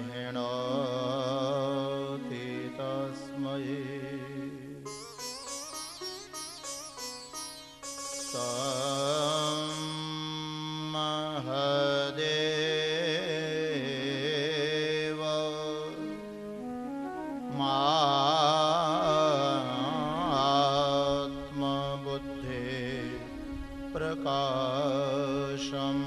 हिणोति तस्मै महदेव मात्मबुद्धे प्रकाशम्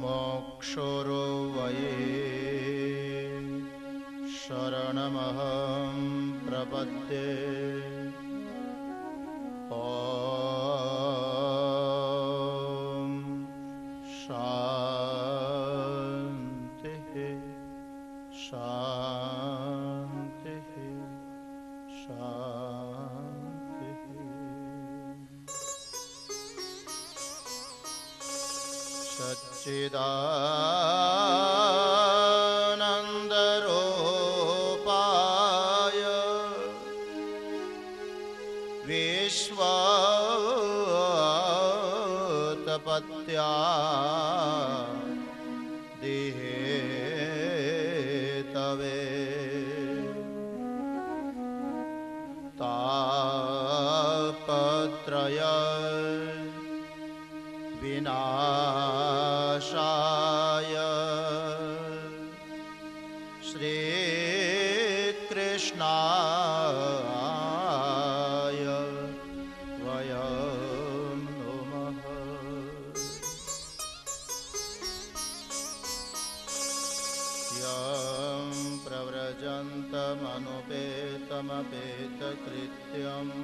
मोक्षोरो वये शरणमहं प्रपद्ये ॐ शान्तिः शान्तिः शान्तिः। सच्चिदानन्दरूपाय विश्वोत्पत्त्या हेतवे तापत्रय विनाशाय श्रीकृष्णाय वयं नमः। यं प्रव्रजन्तमनुपेतमपेतकृत्यम्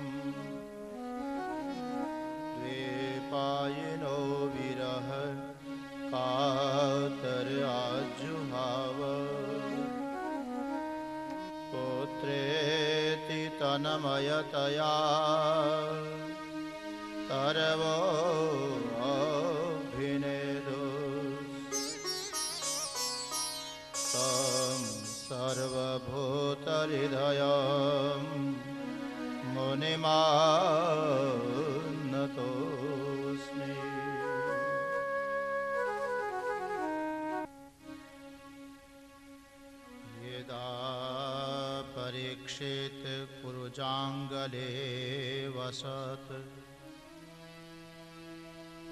द्वैपायनो विरह कातराजुहाव पुत्रेति तन्मयतया तरवो अभिनेदु तं सर्वभूतहृदयं मुनिमानतोऽस्मि। यदा परीक्षित कुरुजाङ्गले वसत्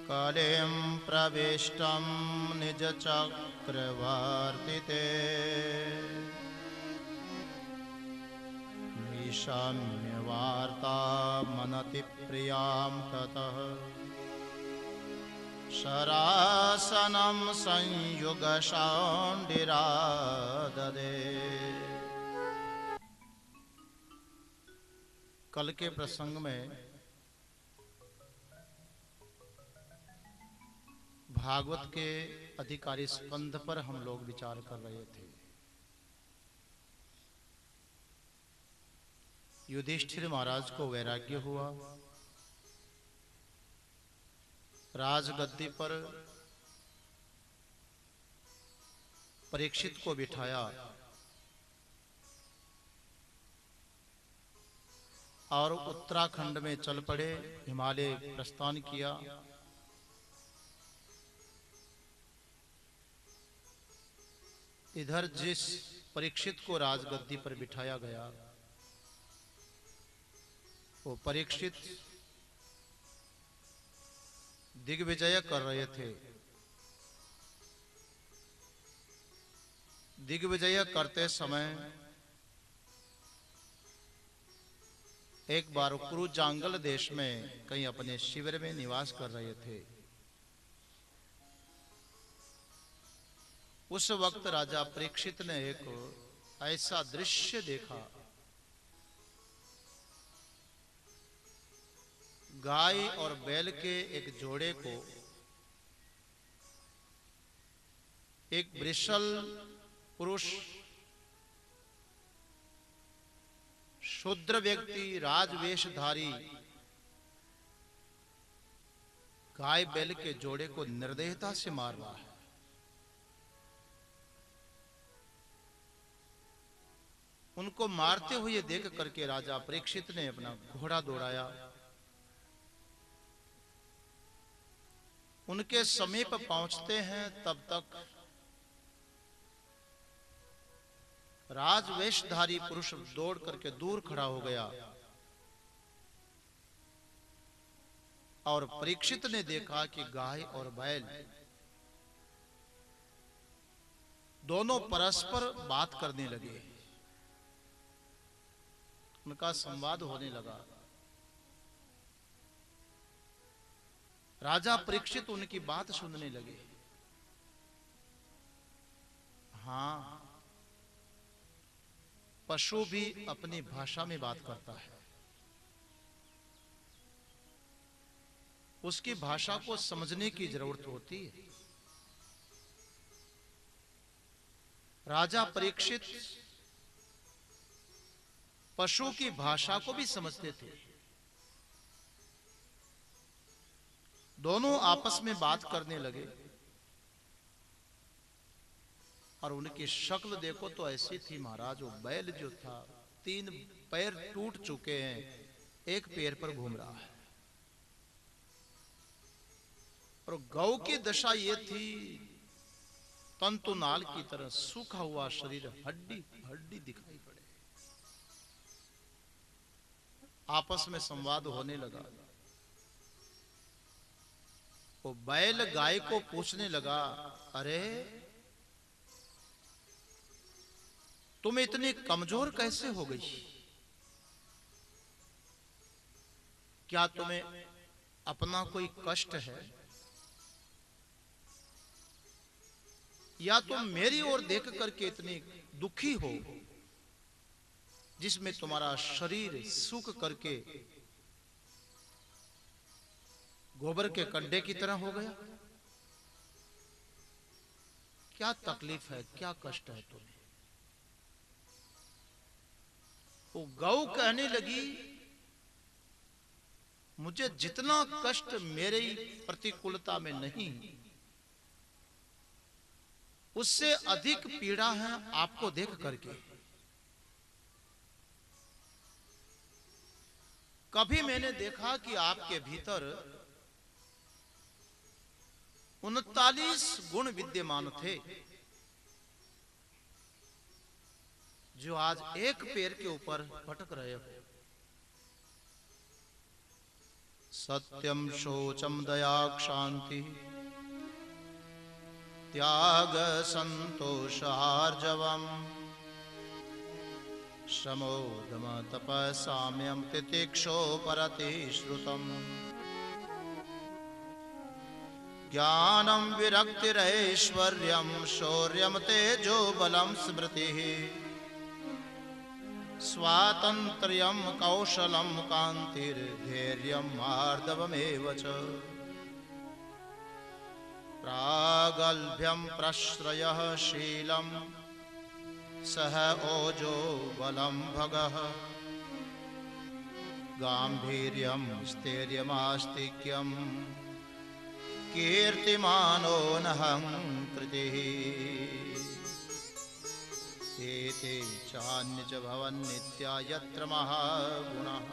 कलिं प्रविष्टं निजचक्रवर्तिते निशम्य वार्तामनतिप्रियां ततः शरासनं संयुगशाण्डिराददे। कल के प्रसंग में भागवत के अधिकारी स्कंध पर हम लोग विचार कर रहे थे। युधिष्ठिर महाराज को वैराग्य हुआ, राजगद्दी पर परीक्षित को बिठाया और उत्तराखंड में चल पड़े, हिमालय प्रस्थान किया। इधर जिस परीक्षित को राजगद्दी पर बिठाया गया वो परीक्षित दिग्विजय कर रहे थे। दिग्विजय करते समय एक बार कुरुजांगल देश में कहीं अपने शिविर में निवास कर रहे थे। उस वक्त राजा परीक्षित ने एक ऐसा दृश्य देखा, गाय और बैल के एक जोड़े को एक वृषल पुरुष शूद्र व्यक्ति राजवेशधारी गाय बैल के जोड़े को निर्दयता से मार रहा है। उनको मारते हुए देख करके राजा परीक्षित ने अपना घोड़ा दौड़ाया उनके समीप पहुंचते हैं तब तक राजवेशधारी पुरुष दौड़ करके दूर खड़ा हो गया और परीक्षित ने देखा कि गाय और बैल दोनों परस्पर बात करने लगे, उनका संवाद होने लगा। राजा परीक्षित उनकी बात सुनने लगे। हाँ, पशु भी अपनी भाषा में बात करता है, उसकी भाषा को समझने की जरूरत होती है। राजा परीक्षित पशु की भाषा को भी समझते थे। दोनों आपस में बात करने लगे और उनकी शक्ल देखो तो ऐसी थी महाराज। वो बैल जो था 3 पैर टूट चुके हैं, एक पैर पर घूम रहा है। और गौ की दशा ये थी तंतुनाल की तरह सूखा हुआ शरीर, हड्डी हड्डी दिखाई पड़े। आपस में संवाद होने लगा। वो बैल गाय को पूछने लगा, अरे तुम इतनी कमजोर कैसे हो गई? क्या तुम्हें अपना कोई कष्ट है या तुम मेरी ओर देख करके इतनी दुखी हो जिसमें तुम्हारा शरीर सूख करके गोबर के कंडे की तरह हो गया? क्या तकलीफ है, क्या कष्ट है तुम्हें? वो गौ कहने लगी, मुझे जितना कष्ट मेरी प्रतिकूलता में नहीं, उससे अधिक पीड़ा है आपको देख करके। कभी मैंने देखा कि आपके भीतर 39 गुण विद्यमान थे, जो आज एक पैर के ऊपर भटक रहे हो। सत्यम शोचम दया क्षांति त्याग संतोष आर्जवम शमोदम तप साम्यम तितिक्षो परति श्रुतम ज्ञानम विरक्तिरैश्वर्यम शौर्यम तेजो बलम स्मृतिः स्वातंत्र्यम कौशलम कांतिर्धैर्यम आर्दवमेव च प्रागल्भ्यम प्रश्रयः शीलम सह ओजो बलम भगः गांभीर्यम स्थैर्यमास्तिक्यम कीर्तिमानो नहंकृतिः एते चान्य च भवन्नित्या यत्र महागुणः।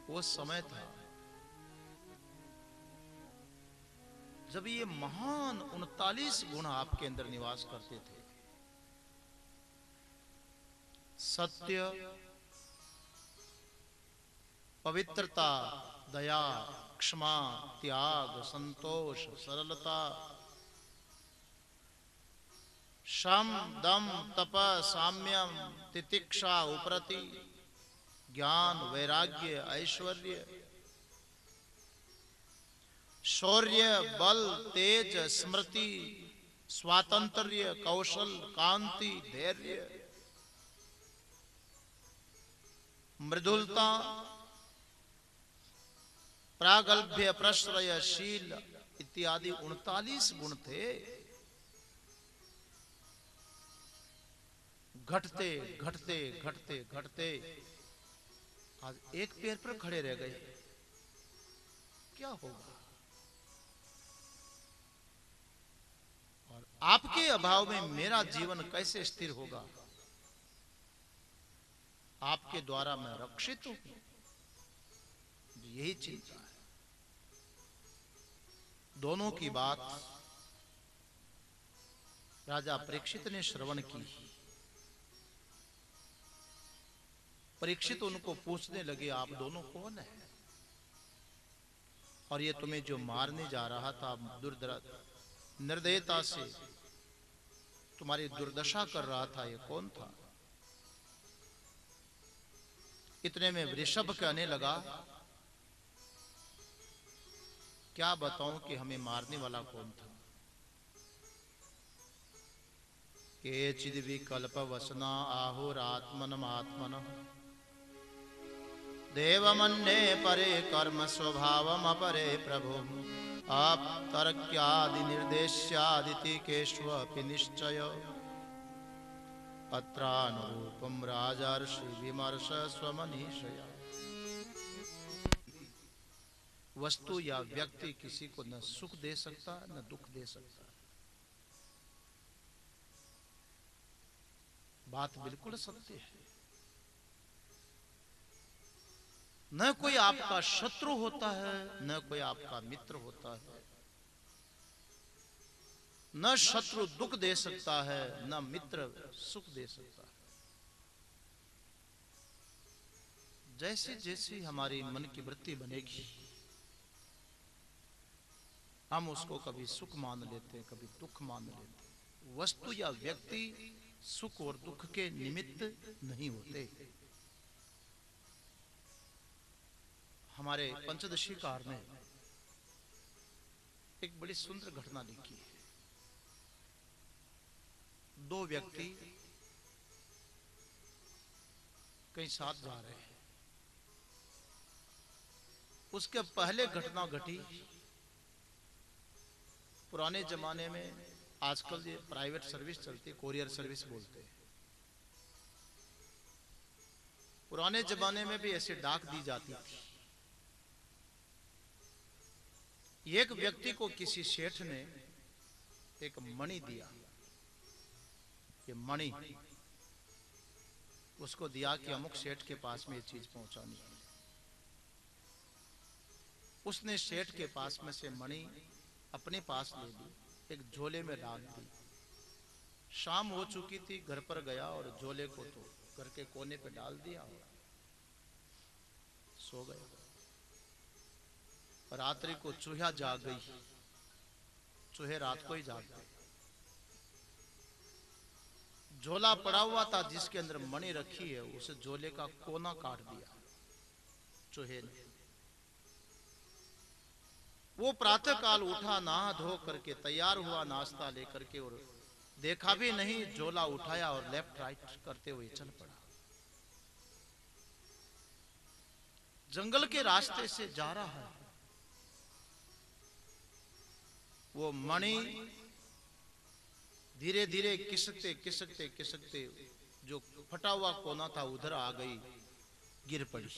वो समय था जब ये महान 39 गुण आपके अंदर निवास करते थे। सत्य, पवित्रता, दया, क्षमा, त्याग, संतोष, सरलता, शम, दम, तप, साम्यम, तितिक्षा, उपरति, ज्ञान, वैराग्य, ऐश्वर्य, शौर्य, बल, तेज, स्मृति, स्वातंत्र्य, कौशल, कांति, धैर्य, मृदुलता, प्रागल्भ्य, प्रश्रय, शील इत्यादि 39 गुण थे। घटते घटते घटते घटते आज एक पैर पर खड़े रह गए। क्या होगा? और आपके अभाव में मेरा जीवन कैसे स्थिर होगा? आपके द्वारा मैं रक्षित हूं, यही चिंता है। दोनों की बात राजा परीक्षित ने श्रवण की। परीक्षित उनको पूछने लगे, आप दोनों कौन है? और ये तुम्हें जो मारने जा रहा था, निर्दयता से तुम्हारी दुर्दशा कर रहा था, ये कौन था? इतने में वृषभ कहने लगा, क्या बताऊं कि हमें मारने वाला कौन था? केचिद विकल्प वसना आहुरात्मनमात्मन देवमन्ये परे कर्म स्वभावम अपरे प्रभु आप तर्क्यादि निर्देश्यादिति केष्वपि निश्चय अत्रानुरूपम राजर्षि विमर्श स्वमनीषया। वस्तु या व्यक्ति किसी को न सुख दे सकता न दुख दे सकता। बात बिल्कुल सत्य है। न कोई आपका शत्रु होता है, न कोई आपका मित्र होता है। न शत्रु दुख दे सकता है, न मित्र सुख दे सकता है। जैसे जैसी हमारी मन की वृत्ति बनेगी, हम उसको कभी सुख मान लेते हैं, कभी दुख मान लेते हैं। वस्तु या व्यक्ति सुख और दुख के निमित्त नहीं होते। हमारे पंचदशीकार ने एक बड़ी सुंदर घटना लिखी है। दो व्यक्ति कहीं साथ जा रहे हैं। उसके पहले घटना घटी, पुराने जमाने में, आजकल ये प्राइवेट सर्विस चलती है, कोरियर सर्विस बोलते हैं। पुराने जमाने में भी ऐसे डाक दी जाती थी। एक व्यक्ति को किसी सेठ ने एक मणि दिया। ये मणि उसको दिया कि अमुक सेठ के पास में ये चीज पहुंचानी है। उसने सेठ के पास में से मणि अपने पास ले ली, एक झोले में डाल दी। शाम हो चुकी थी, घर पर गया और झोले को तो घर के कोने पे डाल दिया और सो गया। रात्रि को चूहा जाग गई। चूहे रात को ही जाग गए। झोला पड़ा हुआ था जिसके अंदर मणि रखी है, उस झोले का कोना काट दिया चूहे ने। वो प्रातः काल उठा, नहा धो करके तैयार हुआ नाश्ता लेकर के, और देखा भी नहीं, झोला उठाया और लेफ्ट राइट करते हुए चल पड़ा। जंगल के रास्ते से जा रहा है। वो मणि धीरे धीरे खिसकते खिसकते खिसकते जो फटा हुआ कोना था उधर आ गई, गिर पड़ी।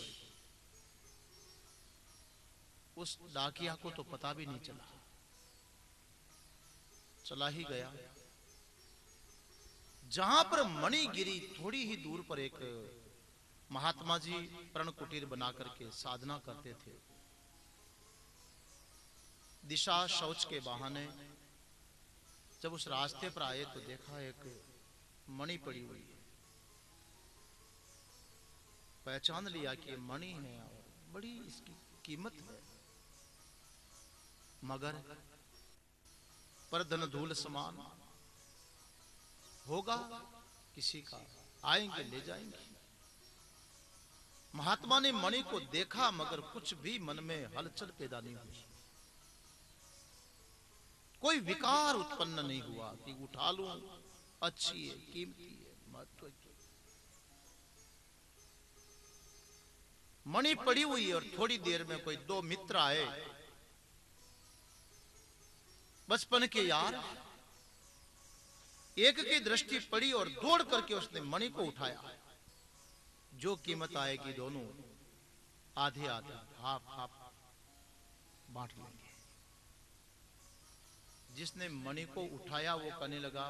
उस डाकिया को तो पता भी नहीं चला, चला ही गया। जहां पर मणि गिरी, थोड़ी ही दूर पर एक महात्मा जी प्रण कुटीर बना करके साधना करते थे। दिशा शौच के बहाने जब उस रास्ते पर आए तो देखा एक मणि पड़ी हुई है। पहचान लिया कि ये मणि है और बड़ी इसकी कीमत है, मगर पर धन धूल समान होगा किसी का, आएंगे ले जाएंगे। महात्मा ने मणि को देखा मगर कुछ भी मन में हलचल पैदा नहीं हुई, कोई विकार उत्पन्न नहीं हुआ कि उठा लूं, अच्छी है, कीमती है, महत्व की। मणि पड़ी हुई है और थोड़ी देर में कोई दो मित्र आए, बचपन के यार। एक की दृष्टि पड़ी और दौड़ करके उसने मणि को उठाया। जो कीमत आएगी दोनों आधे आधे हाफ हाफ बांट लेंगे। जिसने मणि को उठाया वो कहने लगा,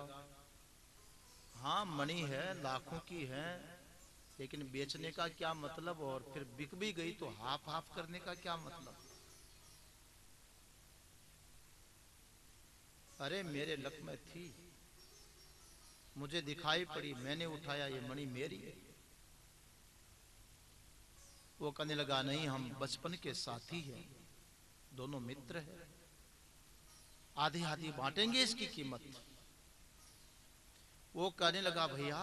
हाँ मणि है, लाखों की है, लेकिन बेचने का क्या मतलब, और फिर बिक भी गई तो हाफ हाफ करने का क्या मतलब। अरे मेरे लक में थी, मुझे दिखाई पड़ी, मैंने उठाया, ये मणि मेरी है। वो कहने लगा नहीं, हम बचपन के साथी हैं, दोनों मित्र हैं, आधी आधी बांटेंगे इसकी कीमत। वो कहने लगा भैया,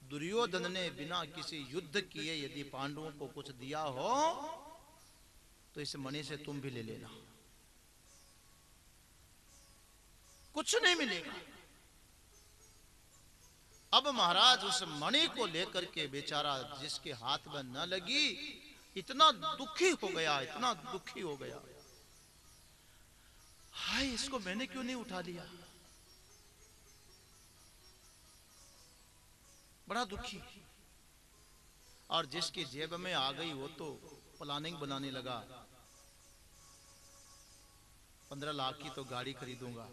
दुर्योधन ने बिना किसी युद्ध किए यदि पांडवों को कुछ दिया हो तो इस मणि से तुम भी ले लेना, कुछ नहीं मिलेगा। अब महाराज उस मणि को लेकर के बेचारा जिसके हाथ में न लगी इतना दुखी हो गया, इतना दुखी हो गया, हाय इसको मैंने क्यों नहीं उठा लिया, बड़ा दुखी। और जिसकी जेब में आ गई वो तो प्लानिंग बनाने लगा, 15 लाख की तो गाड़ी खरीदूंगा,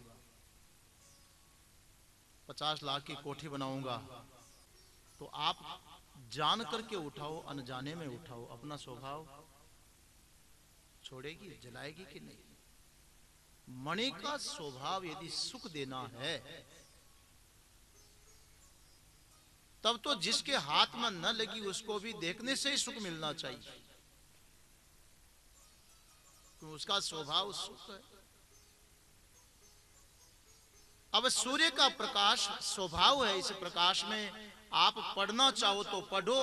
50 लाख की कोठी बनाऊंगा। तो आप जान करके उठाओ, अनजाने में उठाओ, अपना स्वभाव छोड़ेगी, जलाएगी कि नहीं। मणि का स्वभाव यदि सुख देना है तब तो जिसके हाथ में न लगी उसको भी देखने से ही सुख मिलना चाहिए, तो उसका स्वभाव सुख है। अब सूर्य का प्रकाश स्वभाव है, इस प्रकाश में आप पढ़ना चाहो तो पढ़ो,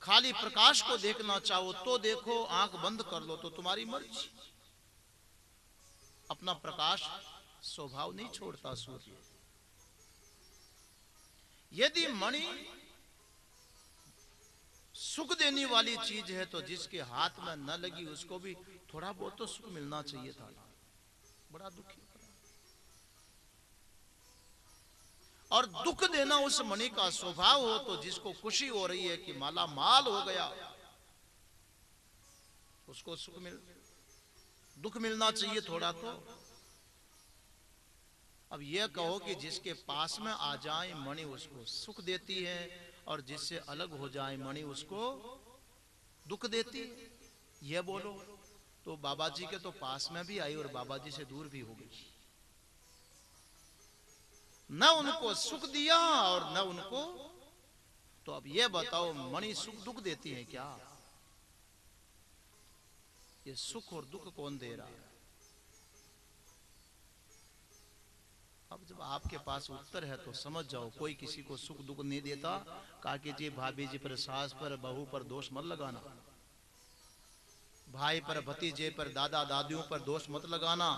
खाली प्रकाश को देखना चाहो तो देखो, आंख बंद कर लो तो तुम्हारी मर्जी। अपना प्रकाश स्वभाव नहीं छोड़ता सूर्य। यदि मणि सुख देने वाली चीज है तो जिसके हाथ में न लगी उसको भी थोड़ा बहुत तो सुख मिलना चाहिए था। बड़ा दुखी, और दुख देना उस मणि का स्वभाव हो तो जिसको खुशी हो रही है कि माला माल हो गया उसको दुख मिलना चाहिए थोड़ा तो। अब यह कहो कि जिसके पास में आ जाए मणि उसको सुख देती है और जिससे अलग हो जाए मणि उसको दुख देती है, यह बोलो तो बाबा जी के तो पास में भी आई और बाबा जी से दूर भी हो गई। न उनको सुख दिया और न उनको, तो अब यह बताओ मणि सुख दुख देती है क्या? ये सुख और दुख कौन दे रहा है? अब जब आपके पास उत्तर है तो समझ जाओ, कोई किसी को सुख दुख नहीं देता। काकी जी भाभी जी पर, सास पर, बहू पर दोष मत लगाना, भाई पर, भतीजे पर, दादा दादियों पर दोष मत लगाना।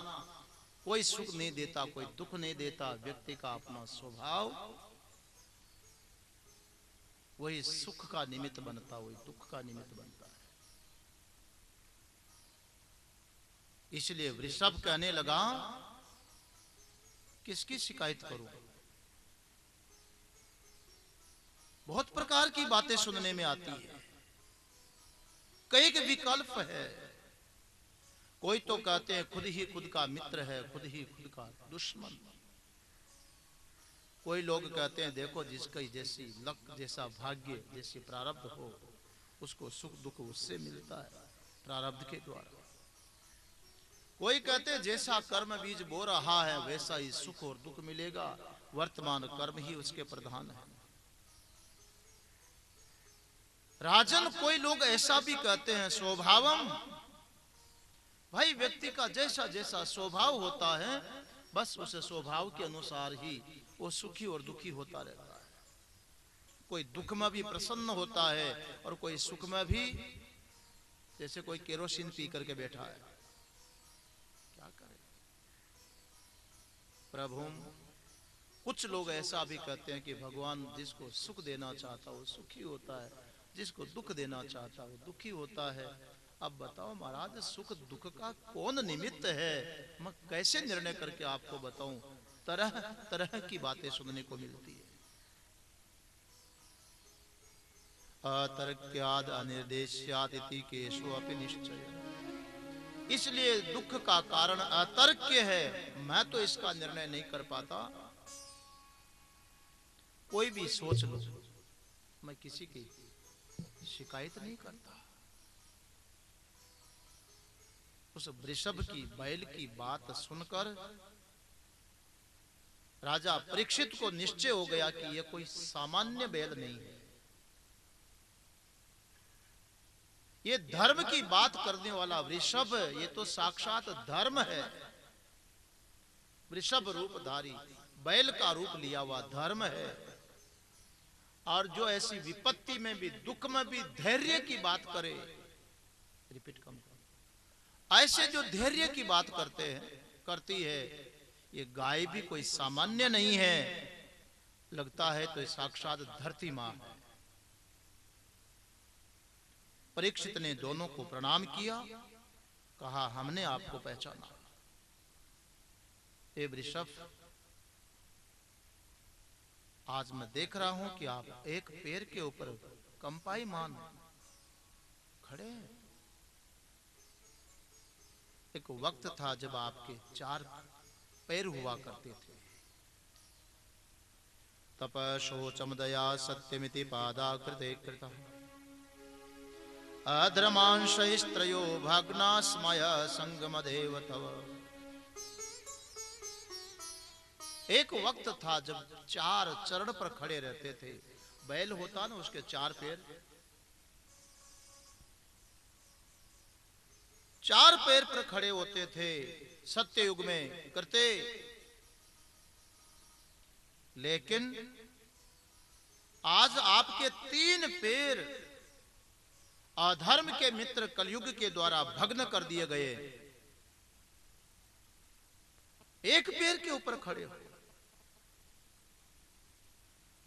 कोई सुख नहीं देता, कोई दुख नहीं देता। व्यक्ति का अपना स्वभाव वही सुख का निमित्त बनता, वही दुख का निमित्त बनता है। इसलिए वृषभ कहने लगा किसकी शिकायत करूं, बहुत प्रकार की बातें सुनने में आती है, कई के विकल्प है। कोई तो कहते हैं खुद ही खुद का मित्र है, खुद ही खुद का दुश्मन। कोई लोग कहते हैं देखो जिसका जैसी लक, जैसा भाग्य, जैसी प्रारब्ध हो उसको सुख दुख उससे मिलता है, प्रारब्ध के द्वारा। कोई कहते हैं जैसा कर्म बीज बो रहा है वैसा ही सुख और दुख मिलेगा, वर्तमान कर्म ही उसके प्रधान है। राजन कोई लोग ऐसा भी कहते हैं स्वभावम, भाई व्यक्ति का जैसा जैसा स्वभाव होता है बस उस स्वभाव के अनुसार ही वो सुखी और दुखी होता रहता है। कोई दुख में भी प्रसन्न होता है और कोई सुख में भी, जैसे कोई केरोसिन पी करके बैठा है, क्या करे प्रभु। कुछ लोग ऐसा भी कहते हैं कि भगवान जिसको सुख देना चाहता वो सुखी होता है, जिसको दुख देना चाहता वो दुखी होता है। अब बताओ महाराज सुख दुख का कौन निमित्त है, मैं कैसे निर्णय करके आपको बताऊं। तरह तरह की बातें सुनने को मिलती है। अतर्क्याद अनिर्देश्यात् इति केषु अपि निश्चय, इसलिए दुख का कारण अतर्क्य है, मैं तो इसका निर्णय नहीं कर पाता। कोई भी सोच लो, मैं किसी की शिकायत नहीं करता। उस वृषभ की, बैल की बात सुनकर राजा परीक्षित को निश्चय हो गया कि यह कोई सामान्य बैल नहीं है, ये धर्म की बात करने वाला वृषभ, ये तो साक्षात धर्म है। वृषभ रूपधारी, बैल का रूप लिया हुआ धर्म है। और जो ऐसी विपत्ति में भी, दुख में भी धैर्य की बात करे, रिपीट कम, ऐसे जो धैर्य की बात करती है, ये गाय भी कोई सामान्य नहीं है, लगता है तो साक्षात धरती मां है। परीक्षित ने दोनों को प्रणाम किया, कहा हमने आपको पहचाना। ए वृषभ, आज मैं देख रहा हूं कि आप एक पैर के ऊपर कंपायमान खड़े हैं। एक वक्त था जब आपके 4 पैर हुआ करते थे। तप शोचम दया सत्यमिति पादा कृते कृता अधर्मांशस्त्रयो भग्नास्मय संगमदेव तव। एक वक्त था जब 4 चरण पर खड़े रहते थे। बैल होता ना, उसके 4 पैर, 4 पैर पर खड़े होते थे सत्य युग में करते। लेकिन आज आपके 3 पैर अधर्म के मित्र कलयुग के द्वारा भग्न कर दिए गए। एक पैर के ऊपर खड़े हो,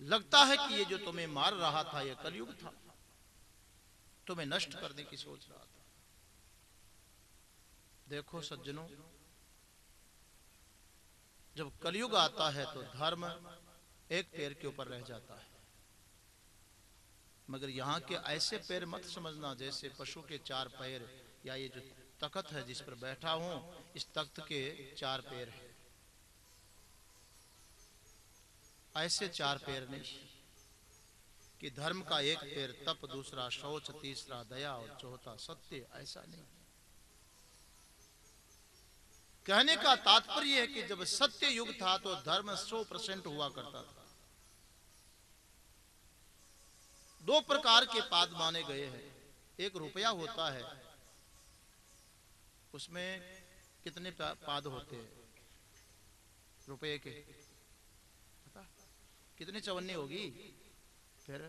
लगता है कि ये जो तुम्हें मार रहा था ये कलयुग था, तुम्हें नष्ट करने की सोच रहा था। देखो सज्जनों, जब कलयुग आता है तो धर्म एक पैर के ऊपर रह जाता है। मगर यहां के ऐसे पैर मत समझना जैसे पशु के 4 पैर, या ये जो तख्त है जिस पर बैठा हूं, इस तख्त के 4 पैर है। ऐसे 4 पैर नहीं कि धर्म का एक पैर तप, दूसरा शौच, तीसरा दया और चौथा सत्य, ऐसा नहीं। कहने का तात्पर्य है कि जब सत्य युग था तो धर्म 100% हुआ करता था। 2 प्रकार के पाद माने गए हैं। एक रुपया होता है, उसमें कितने पाद होते हैं रुपये के, पता कितनी चवन्नी होगी? फिर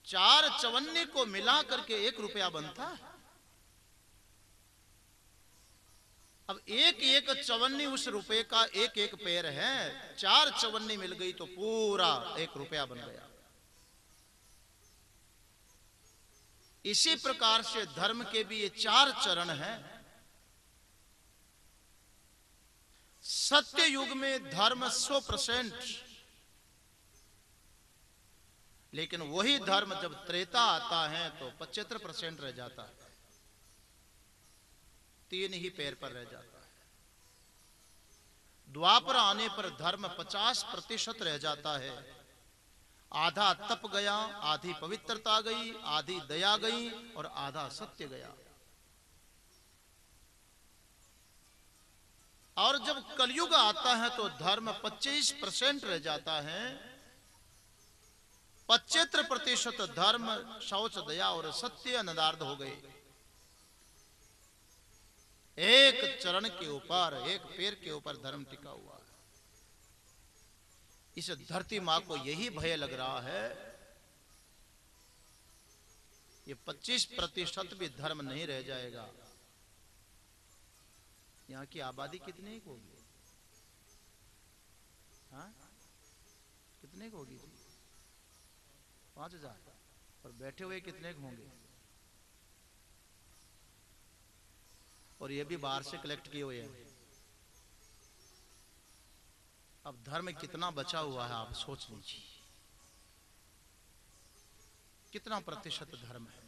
4 चवन्नी को मिला करके 1 रुपया बनता है। अब एक चवन्नी उस रुपए का एक पैर है, 4 चवन्नी मिल गई तो पूरा 1 रुपया बन गया। इसी प्रकार से धर्म के भी ये 4 चरण हैं। सत्य युग में धर्म 100%, लेकिन वही धर्म जब त्रेता आता है तो 75% रह जाता है, 3 ही पैर पर रह जाता है। द्वापर आने पर धर्म 50% रह जाता है। आधा तप गया, आधी पवित्रता गई, आधी दया गई और आधा सत्य गया। और जब कलयुग आता है तो धर्म 25% रह जाता है। 75% धर्म, शौच, दया और सत्य नदार्थ हो गए। एक चरण के ऊपर, एक पैर के ऊपर धर्म टिका हुआ है। इस धरती मां को यही भय लग रहा है, ये 25% भी धर्म नहीं रह जाएगा। यहां की आबादी कितने की होगी? हाँ, कितने की होगी जी? 5000। और बैठे हुए कितने के होंगे? और ये भी बाहर से कलेक्ट किए हुए हैं। अब धर्म कितना बचा हुआ है आप सोच लीजिए, कितना प्रतिशत धर्म है।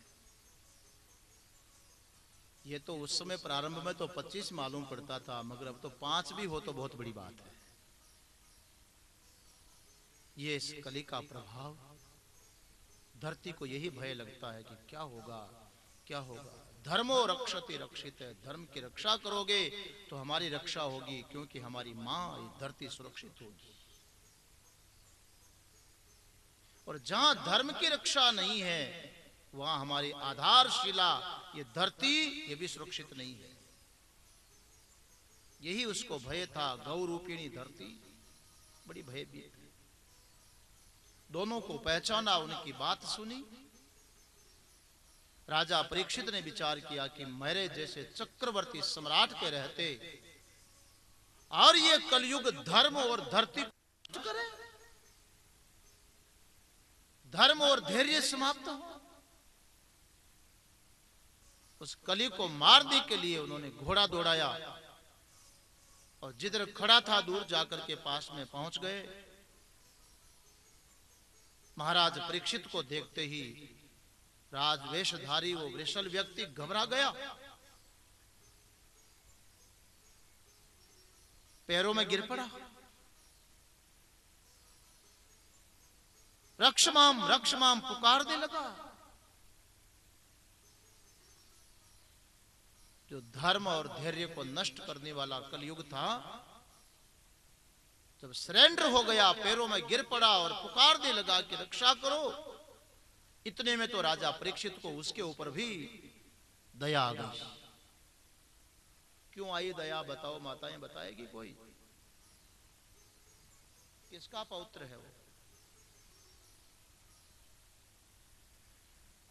ये तो उस समय प्रारंभ में तो 25 मालूम पड़ता था, मगर अब तो 5 भी हो तो बहुत बड़ी बात है। ये इस कली का प्रभाव। धरती को यही भय लगता है कि क्या होगा, क्या होगा। धर्मो रक्षति रक्षित है, धर्म की रक्षा करोगे तो हमारी रक्षा होगी, क्योंकि हमारी मां ये धरती सुरक्षित होगी। और जहां धर्म की रक्षा नहीं है वहां हमारी आधारशिला ये धरती ये भी सुरक्षित नहीं है। यही उसको भय था, गौ रूपिणी धरती बड़ी भयभीत है। दोनों को पहचाना, उनकी बात सुनी। राजा परीक्षित ने विचार किया कि मेरे जैसे चक्रवर्ती सम्राट के रहते और ये कलयुग धर्म और धरती करे, धर्म और धैर्य समाप्त हो। उस कली को मारने के लिए उन्होंने घोड़ा दौड़ाया और जिधर खड़ा था दूर जाकर के पास में पहुंच गए। महाराज परीक्षित को देखते ही राजवेशधारी वो वृषल व्यक्ति घबरा गया, पैरों में गिर पड़ा। रक्षमाम पुकारने लगा। जो धर्म और धैर्य को नष्ट करने वाला कलयुग था, जब सरेंडर हो गया, पैरों में गिर पड़ा और पुकारने लगा कि रक्षा करो। इतने में तो राजा परीक्षित को उसके ऊपर भी दया आ गई। क्यों आई दया, बताओ माताएं, बताएगी कोई? किसका पौत्र है वो?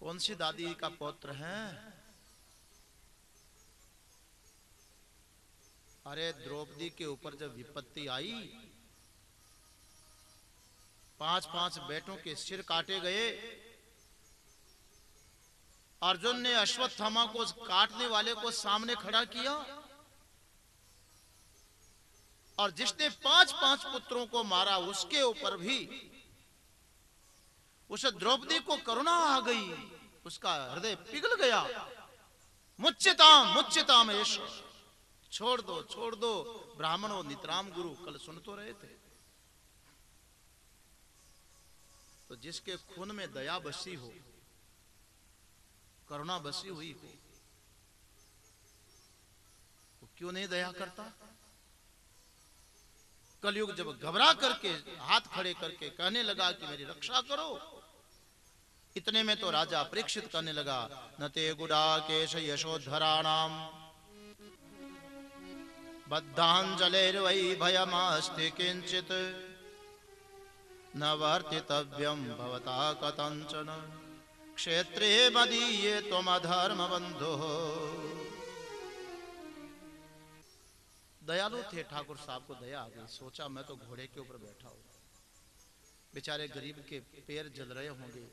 कौन सी दादी का पौत्र है? अरे द्रौपदी के ऊपर जब विपत्ति आई, 5-5 बेटों के सिर काटे गए। अर्जुन ने अश्वत्थामा को काटने वाले को सामने खड़ा किया और जिसने 5-5 पुत्रों को मारा उसके ऊपर भी उस द्रौपदी को करुणा आ गई, उसका हृदय पिघल गया। मुच्यताम एष, छोड़ दो। ब्राह्मणों नितराम गुरु कल सुन तो रहे थे। तो जिसके खून में दया बसी हो, करुणा बसी हुई हो, वो क्यों नहीं दया करता? कलयुग जब घबरा करके हाथ खड़े करके कहने लगा कि मेरी रक्षा करो, इतने में तो राजा परीक्षित करने लगा, नते गुडाकेश यशोधराणाम बद्धांजलिर्वै भयमास्ति किंचित न वर्तितव्यं भवता कथंचन क्षेत्रे मदीये त्वमधर्म बंधो। दयालु थे ठाकुर साहब को दया आ गई। सोचा मैं तो घोड़े के ऊपर बैठा हूं, बेचारे गरीब के पैर जल रहे होंगे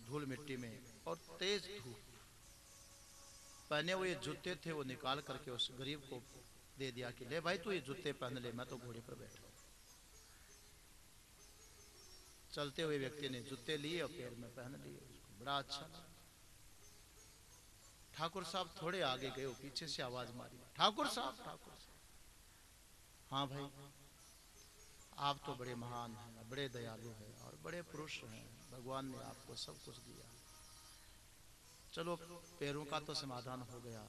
धूल मिट्टी में, और तेज धूप। पहने हुए जूते थे वो निकाल करके उस गरीब को दे दिया कि ले भाई तू ये जूते पहन ले, मैं तो घोड़े पर बैठा हूं। चलते हुए व्यक्ति ने जूते लिए और पैर में पहन लिए, बड़ा अच्छा। ठाकुर साहब थोड़े आगे गए, पीछे से आवाज मारी, ठाकुर साहब। हाँ भाई, आप तो बड़े महान हैं, बड़े दयालु हैं और बड़े पुरुष हैं, भगवान ने आपको सब कुछ दिया। चलो पैरों का तो समाधान हो गया,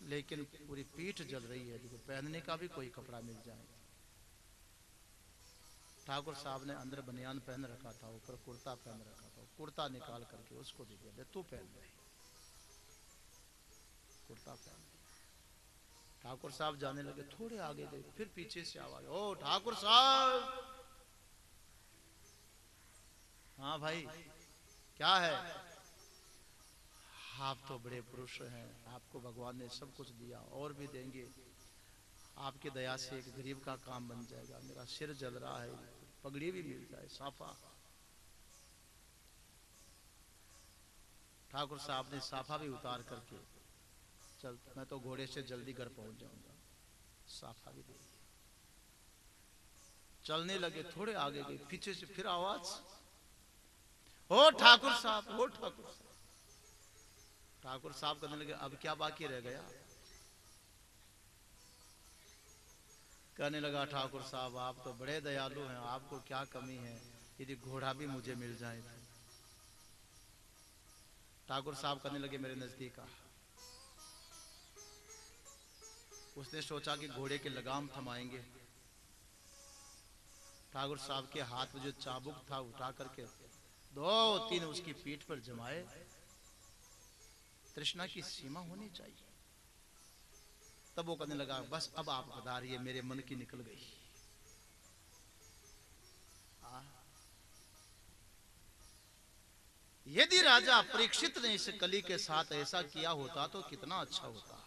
लेकिन पूरी पीठ जल रही है, देखो पहनने का भी कोई कपड़ा मिल जाए। ठाकुर साहब ने अंदर बनियान पहन रखा था, ऊपर कुर्ता पहन रखा था, कुर्ता निकाल करके उसको दे दिया, तू पहन ले। कुर्ता पहन लिया। ठाकुर साहब जाने लगे, थोड़े आगे गए, फिर पीछे से आवाज, ओ ठाकुर साहब। हाँ भाई क्या है? आप तो बड़े पुरुष हैं, आपको भगवान ने सब कुछ दिया और भी देंगे। आपकी दया से एक गरीब का काम बन जाएगा, मेरा सिर जल रहा है, पगड़ी भी मिल जाए, साफा। ठाकुर साहब ने साफा भी उतार करके, चल मैं तो घोड़े से जल्दी घर पहुंच जाऊंगा, साफा भी दे दिया। चलने लगे, थोड़े आगे गए, पीछे से फिर आवाज, ओ ठाकुर साहब, ओ ठाकुर साहब। ठाकुर साहब कहने लगे, अब क्या बाकी रह गया? कहने लगा ठाकुर साहब आप तो बड़े दयालु हैं, आपको क्या कमी है, यदि घोड़ा भी मुझे मिल जाए तो। ठाकुर साहब कहने लगे मेरे नजदीक आ। उसने सोचा कि घोड़े के लगाम थमाएंगे। ठाकुर साहब के हाथ में जो चाबुक था उठा करके 2-3 उसकी पीठ पर जमाए। तृष्णा की सीमा होनी चाहिए। तब वो कहने लगा बस अब आप बता रही है, मेरे मन की निकल गई। यदि राजा परीक्षित ने इस कली के साथ ऐसा किया होता तो कितना अच्छा होता,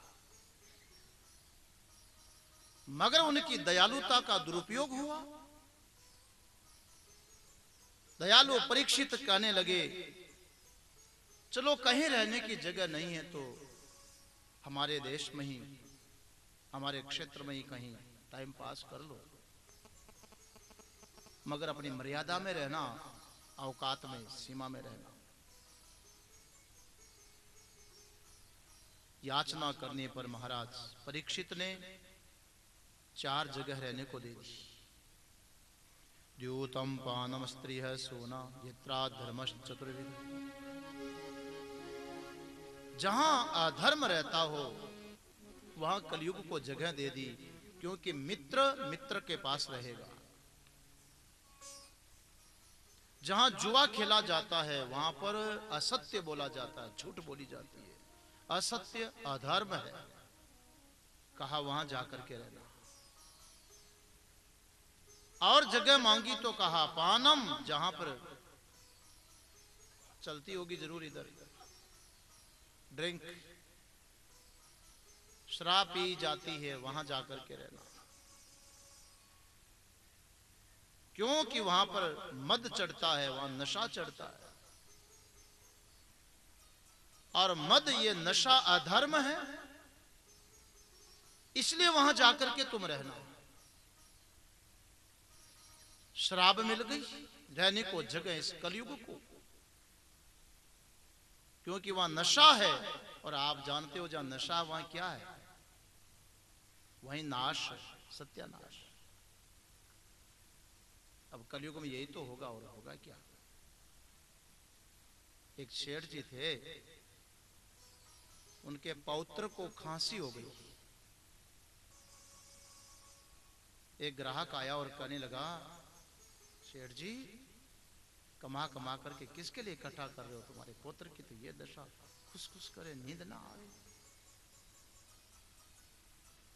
मगर उनकी दयालुता का दुरुपयोग हुआ। दयालु परीक्षित कहने लगे चलो कहीं रहने की जगह नहीं है तो हमारे देश में ही, हमारे क्षेत्र में ही कहीं टाइम पास कर लो, मगर अपनी मर्यादा में रहना, औकात में, सीमा में रहना। याचना करने पर महाराज परीक्षित ने 4 जगह रहने को दे दी। द्यूतम पानम स्त्रीह सोना यत्रा धर्मश्च चतुर्विध। जहां अधर्म रहता हो वहां कलयुग को जगह दे दी, क्योंकि मित्र मित्र के पास रहेगा। जहां जुआ खेला जाता है वहां पर असत्य बोला जाता है, झूठ बोली जाती है, असत्य अधर्म है, कहा वहां जाकर के रहना। और जगह मांगी तो कहा पानम, जहां पर चलती होगी जरूर इधर ड्रिंक, शराब पी जाती है, वहां जाकर के रहना, क्योंकि वहां पर मद चढ़ता है, वहां नशा चढ़ता है, और मद ये नशा अधर्म है, इसलिए वहां जाकर के तुम रहना। शराब मिल गई रहने को जगह इस कलयुग को, क्योंकि वहां नशा है, और आप जानते हो जहां नशा वहां क्या है, वहीं नाश है, सत्यानाश। अब कलयुग में यही तो होगा, और होगा क्या। एक शेठ जी थे, उनके पौत्र को खांसी हो गई। एक ग्राहक आया और कहने लगा शेठ जी कमा कमा करके किसके लिए इकट्ठा कर रहे हो, तुम्हारे पुत्र की तो ये दशा, खुश खुश करे, नींद ना आए,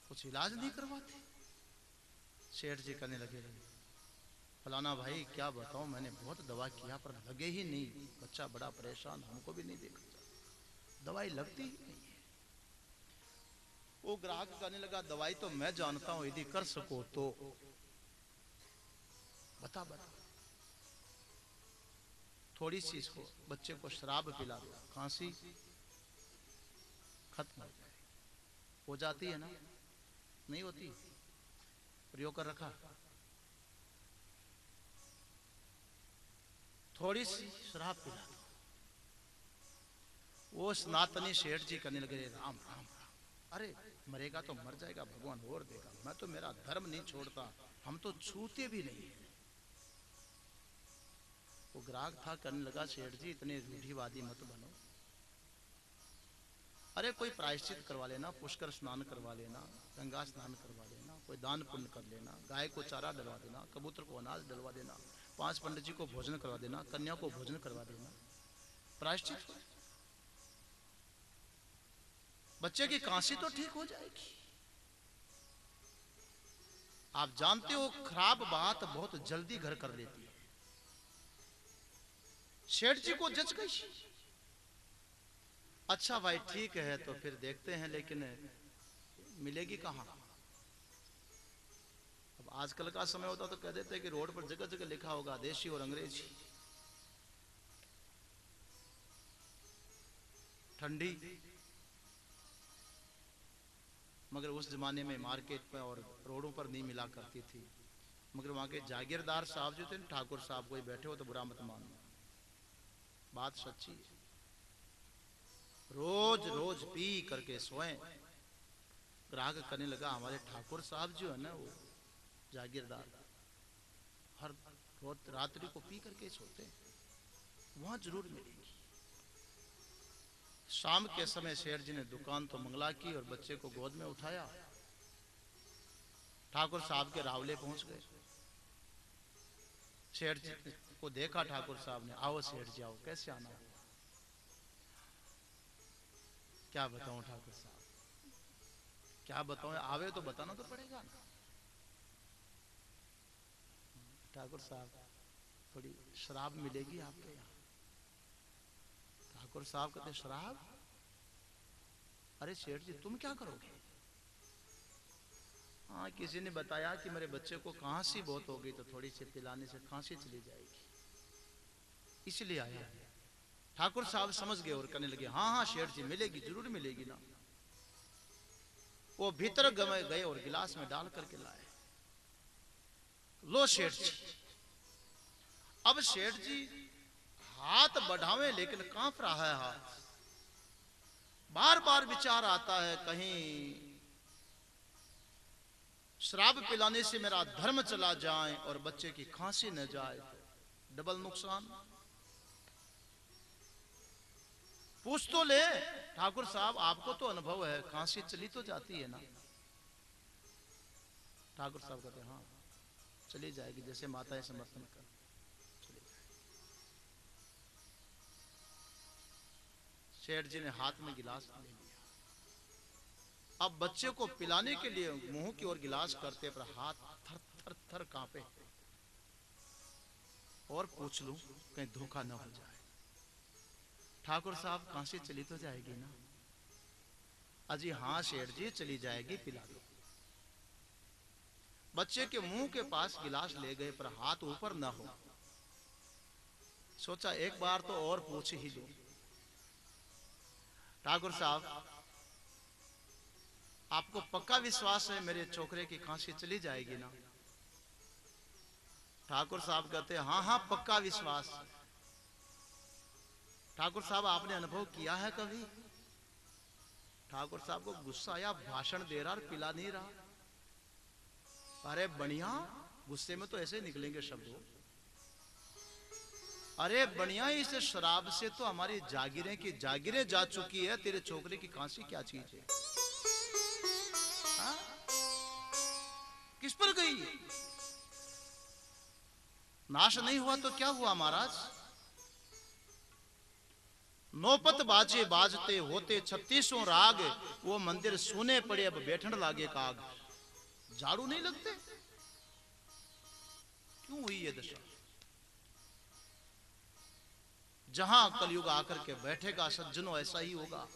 कुछ इलाज नहीं करवाते। शेठ जी कहने लगे फलाना भाई क्या बताऊं, मैंने बहुत दवा किया पर लगे ही नहीं, बच्चा बड़ा परेशान, हमको भी नहीं देखा, दवाई लगती ही नहीं है। वो ग्राहक कहने लगा दवाई तो मैं जानता हूं, यदि कर सको तो बता बता। थोड़ी सी इसको बच्चे को शराब पिला दो, खांसी खत्म हो जाए। हो जाती है ना, नहीं होती, प्रयोग कर रखा। थोड़ी सी शराब पिला दो। वो सनातनी शेठ जी कहने लगे राम राम राम, अरे मरेगा तो मर जाएगा, भगवान और देगा, मैं तो मेरा धर्म नहीं छोड़ता, हम तो छूते भी नहीं है। वो ग्राहक था, कहने लगा सेठ जी इतने रूढ़िवादी मत बनो, अरे कोई प्रायश्चित करवा लेना, पुष्कर स्नान करवा लेना, गंगा स्नान करवा लेना, कोई दान पुण्य कर लेना, गाय को चारा डलवा देना, कबूतर को अनाज डलवा देना, 5 पंडित जी को भोजन करवा देना, कन्या को भोजन करवा देना, प्रायश्चित हो, बच्चे की कांसी तो ठीक हो जाएगी। आप जानते हो खराब बात बहुत जल्दी घर कर लेती है। शेठ जी को जच गई। अच्छा भाई ठीक है तो फिर देखते हैं, लेकिन मिलेगी कहां। अब आजकल का समय होता तो कह देते कि रोड पर जगह जगह लिखा होगा देशी और अंग्रेजी, ठंडी। मगर उस जमाने में मार्केट पे और रोडों पर नहीं मिला करती थी। मगर वहां के जागीरदार साहब जो थे, ठाकुर साहब, कोई बैठे हो तो बुरा मत मानना, बात सच्ची है। रोज रोज पी करके सोए। ग्राहक करने लगा हमारे ठाकुर साहब जो है ना, वो जागीरदार हर रोज रात्रि को पी करके सोते हैं, वहां जरूर मिलेगी। शाम के समय शेठ जी ने दुकान तो मंगला की और बच्चे को गोद में उठाया, ठाकुर साहब के रावले पहुंच गए। शेठ जी को देखा ठाकुर साहब ने, आओ सेठ जी आओ, कैसे आना हो? क्या बताऊं ठाकुर साहब, क्या बताऊं, आवे तो बताना तो पड़ेगा ना। ठाकुर साहब थोड़ी शराब मिलेगी आपके यहाँ? ठाकुर साहब कहते शराब? अरे सेठ जी तुम क्या करोगे? हाँ किसी ने बताया कि मेरे बच्चे को खांसी बहुत हो गई, तो थोड़ी सी पिलाने से खांसी चली जाएगी, इसलिए आया। ठाकुर साहब समझ गए और कहने लगे हाँ हाँ शेठ जी मिलेगी, जरूर मिलेगी ना। वो भीतर गए और गिलास में डाल करके लाए। लो सेठ जी। अब सेठ जी हाथ बढ़ावे लेकिन कांप रहा है हाथ, बार बार विचार आता है कहीं शराब पिलाने से मेरा धर्म चला जाए और बच्चे की खांसी न जाए तो डबल नुकसान। पूछ तो ले ठाकुर साहब, आपको तो अनुभव है, खांसी चली तो जाती है ना? ठाकुर साहब कहते हाँ चली जाएगी, जैसे माताएं समर्थन कर चली जाएगी। शेठ जी ने हाथ में गिलास ले लिया। अब बच्चे को पिलाने के लिए मुंह की ओर गिलास करते पर हाथ थर थर थर कांपे, और पूछ लूं कहीं धोखा न हो जाए। ठाकुर साहब खांसी चली तो जाएगी ना? अजी हाँ शेठ जी चली जाएगी, पिला दो। बच्चे के मुंह के पास गिलास ले गए पर हाथ ऊपर ना हो। सोचा एक बार तो और पूछ ही लो। ठाकुर साहब आपको पक्का विश्वास है मेरे छोकरे की खांसी चली जाएगी ना? ठाकुर साहब कहते हाँ हाँ पक्का विश्वास। ठाकुर साहब आपने अनुभव किया है कभी? ठाकुर साहब को गुस्सा आया, भाषण दे रहा और पिला नहीं रहा। अरे बढ़िया, गुस्से में तो ऐसे निकलेंगे शब्द। अरे बढ़िया, इस शराब से तो हमारी जागीरें की जागीरें जा चुकी है, तेरे छोकरे की खांसी क्या चीज है? हाँ? किस पर गई? नाश नहीं हुआ तो क्या हुआ महाराज? नौपत बाजे बाजते होते 36 राग, वो मंदिर सुने पड़े अब बैठन लागे काग। झाड़ू नहीं लगते? क्यों हुई ये दशा? जहां कलयुग आकर के बैठेगा सज्जनों ऐसा ही होगा।